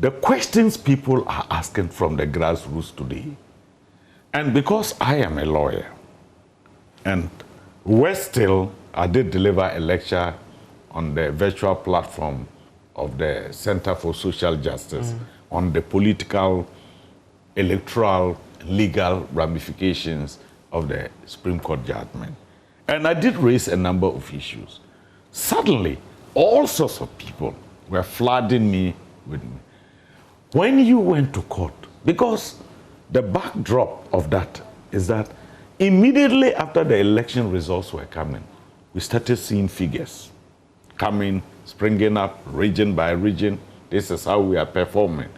the questions people are asking from the grassroots today, and because I am a lawyer, and I did deliver a lecture on the virtual platform of the Center for Social Justice on the political, electoral, legal ramifications of the Supreme Court judgment. And I did raise a number of issues. Suddenly, all sorts of people were flooding me with me. When you went to court, because the backdrop of that is that immediately after the election results were coming, we started seeing figures coming, springing up region by region. This is how we are performing.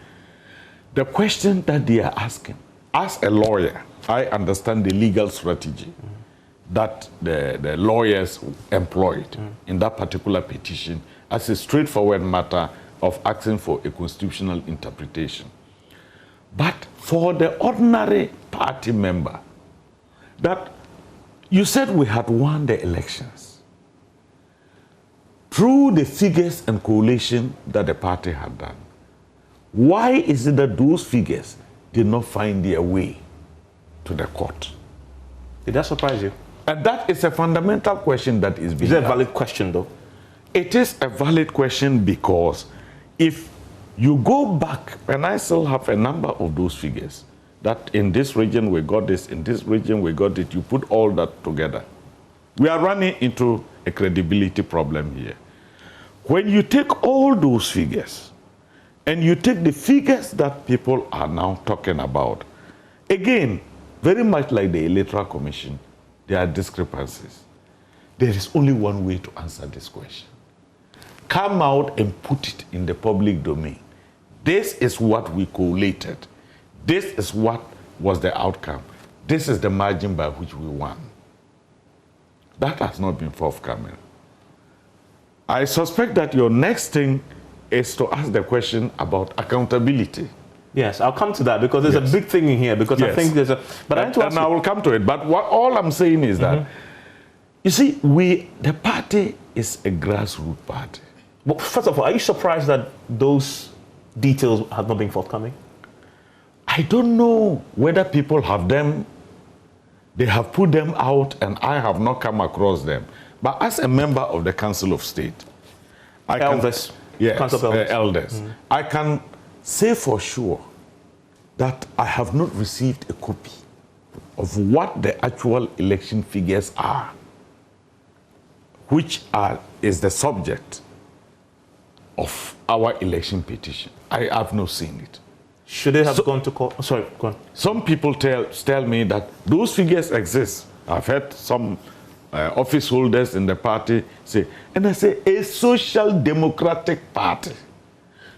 The question that they are asking, as a lawyer, I understand the legal strategy that the lawyers employed in that particular petition as a straightforward matter of asking for a constitutional interpretation. But for the ordinary party member, that you said we had won the elections through the figures and collation that the party had done. Why is it that those figures did not find their way to the court? Did that surprise you? And that is a fundamental question that is being Is it a asked. valid question, though? It is a valid question because if you go back, and I still have a number of those figures, that in this region we got this, in this region we got it, you put all that together. We are running into a credibility problem here. When you take all those figures, and you take the figures that people are now talking about, again, very much like the Electoral Commission, there are discrepancies. There is only one way to answer this question. Come out and put it in the public domain. This is what we collated. This is what was the outcome. This is the margin by which we won. That has not been forthcoming. I suspect that your next thing is to ask the question about accountability. Yes, I'll come to that because there's a big thing in here because I think there's a... But and I will come to it. But all I'm saying is that, you see, the party is a grassroots party. Well, first of all, are you surprised that those details have not been forthcoming? I don't know whether people have them. They have put them out and I have not come across them. But as a member of the Council of State, Elders. Elders. I can say for sure that I have not received a copy of what the actual election figures are, which is the subject of our election petition. I have not seen it. Should it have gone to court? Oh, sorry, go on. Some people tell me that those figures exist. I've heard some office holders in the party say, and I say, a social democratic party.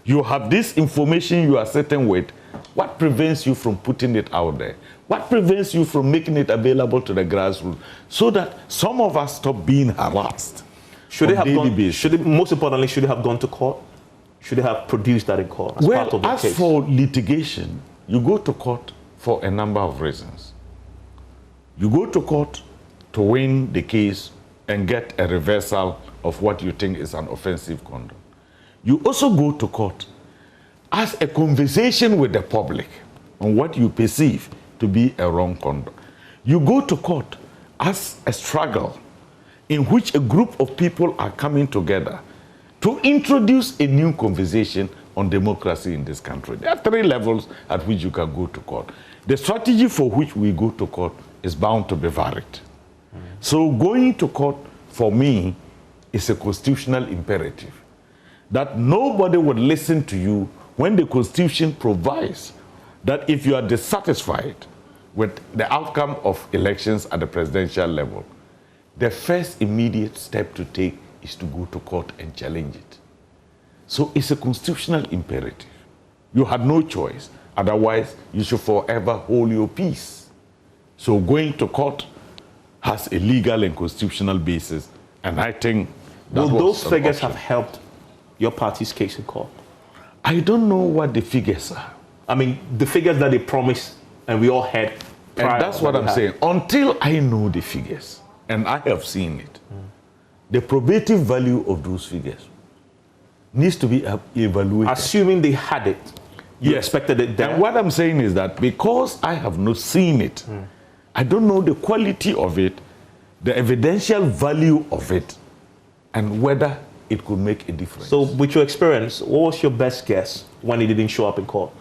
You have this information you are sitting with. What prevents you from putting it out there? What prevents you from making it available to the grassroots so that some of us stop being harassed? Should it have gone? Most importantly, should it have gone to court? Should it have produced that in court as part of the case? As for litigation, you go to court for a number of reasons. You go to court to win the case and get a reversal of what you think is an offensive conduct. You also go to court as a conversation with the public on what you perceive to be a wrong conduct. You go to court as a struggle in which a group of people are coming together to introduce a new conversation on democracy in this country. There are 3 levels at which you can go to court. The strategy for which we go to court is bound to be varied. So going to court, for me, is a constitutional imperative. That nobody would listen to you when the Constitution provides that if you are dissatisfied with the outcome of elections at the presidential level, the first immediate step to take is to go to court and challenge it. So it's a constitutional imperative. You had no choice. Otherwise, you should forever hold your peace. So going to court has a legal and constitutional basis. And I think that will those figures have helped your party's case in court? I don't know what the figures are. I mean, the figures that they promised and we all had. And that's what I'm saying. Until I know the figures, and I have seen it, the probative value of those figures needs to be evaluated. Assuming they had it, You expected it there? And what I'm saying is that because I have not seen it, I don't know the quality of it, the evidential value of it, and whether it could make a difference. So with your experience, what was your best guess when it didn't show up in court?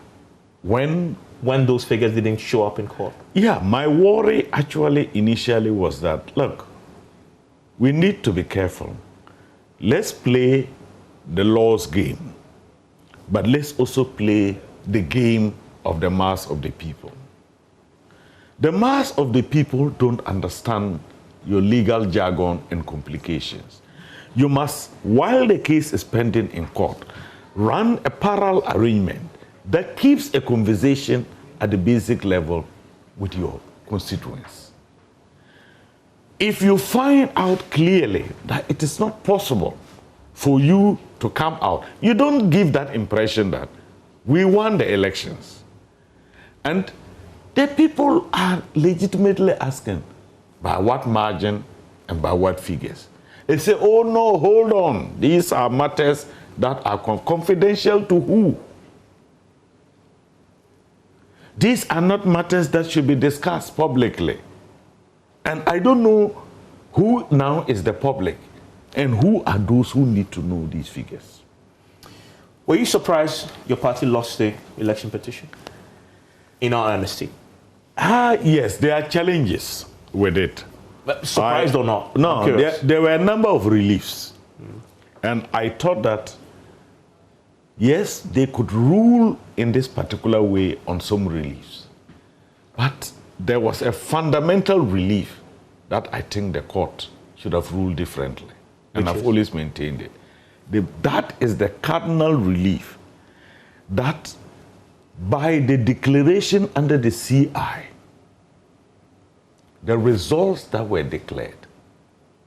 When those figures didn't show up in court? Yeah, my worry actually initially was that, look, we need to be careful. Let's play the law's game, but let's also play the game of the mass of the people. The mass of the people don't understand your legal jargon and complications. You must, while the case is pending in court, run a parallel arrangement that keeps a conversation at the basic level with your constituents. If you find out clearly that it is not possible for you to come out, you don't give that impression that we won the elections. And the people are legitimately asking, by what margin and by what figures? They say, oh no, hold on. These are matters that are confidential to who? These are not matters that should be discussed publicly. And I don't know who now is the public and who are those who need to know these figures. Were you surprised your party lost the election petition? In all honesty. Yes, there are challenges with it. But surprised or not? No, there were a number of reliefs. And I thought that, yes, they could rule in this particular way on some reliefs. But there was a fundamental relief that I think the court should have ruled differently. And I've always maintained it. That is the cardinal relief that by the declaration under the CI, the results that were declared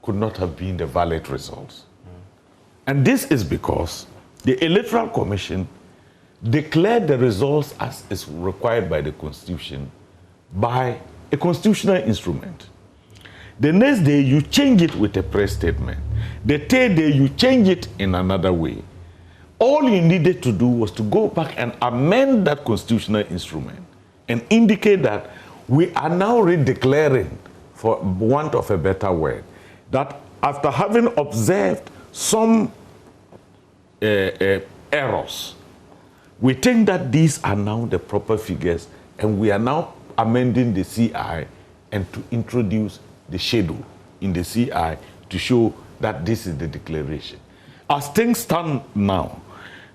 could not have been the valid results. And this is because the Electoral Commission declared the results as is required by the Constitution by a constitutional instrument. The next day, you change it with a press statement. The third day, you change it in another way. All you needed to do was to go back and amend that constitutional instrument and indicate that we are now redeclaring, for want of a better word, that after having observed some errors, we think that these are now the proper figures, and we are now amending the CI and to introduce the schedule in the CI to show that this is the declaration. As things stand now,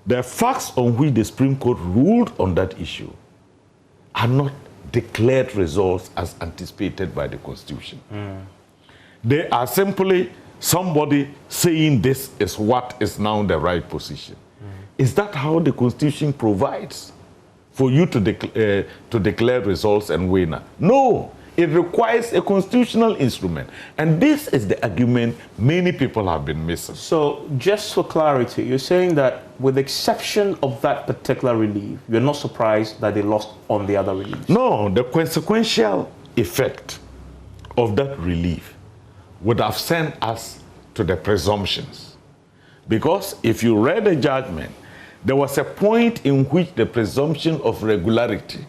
the facts on which the Supreme Court ruled on that issue are not declared results as anticipated by the Constitution. They are simply somebody saying this is what is now the right position. Is that how the Constitution provides for you to declare results and winner? No, it requires a constitutional instrument. And this is the argument many people have been missing. So just for clarity, you're saying that with the exception of that particular relief, you're not surprised that they lost on the other relief? No, the consequential effect of that relief would have sent us to the presumptions. Because if you read the judgment, there was a point in which the presumption of regularity,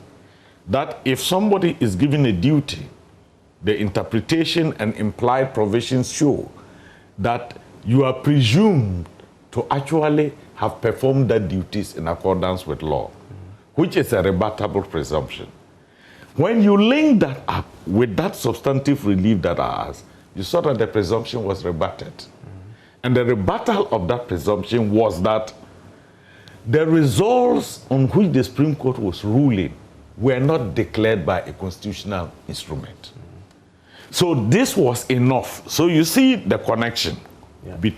that if somebody is given a duty, the interpretation and implied provisions show that you are presumed to actually have performed that duties in accordance with law, which is a rebuttable presumption. When you link that up with that substantive relief that I asked, you saw that the presumption was rebutted. And the rebuttal of that presumption was that the results on which the Supreme Court was ruling were not declared by a constitutional instrument. So this was enough. So you see the connection between